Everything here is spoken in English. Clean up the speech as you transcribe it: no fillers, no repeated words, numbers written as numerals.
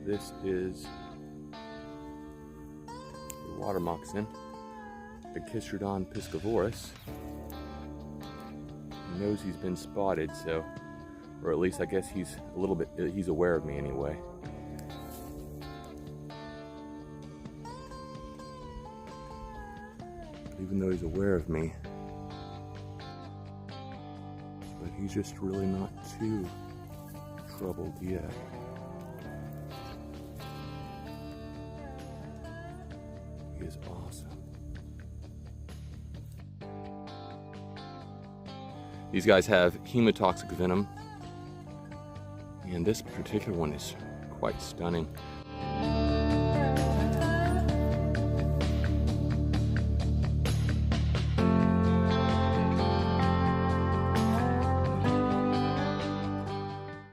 This is the water moccasin, the Echistrodon piscivorus. He knows he's been spotted, so, or at least I guess he's aware of me anyway. Even though he's aware of me, but he's just really not too troubled yet. He is awesome. These guys have hemotoxic venom, and this particular one is quite stunning.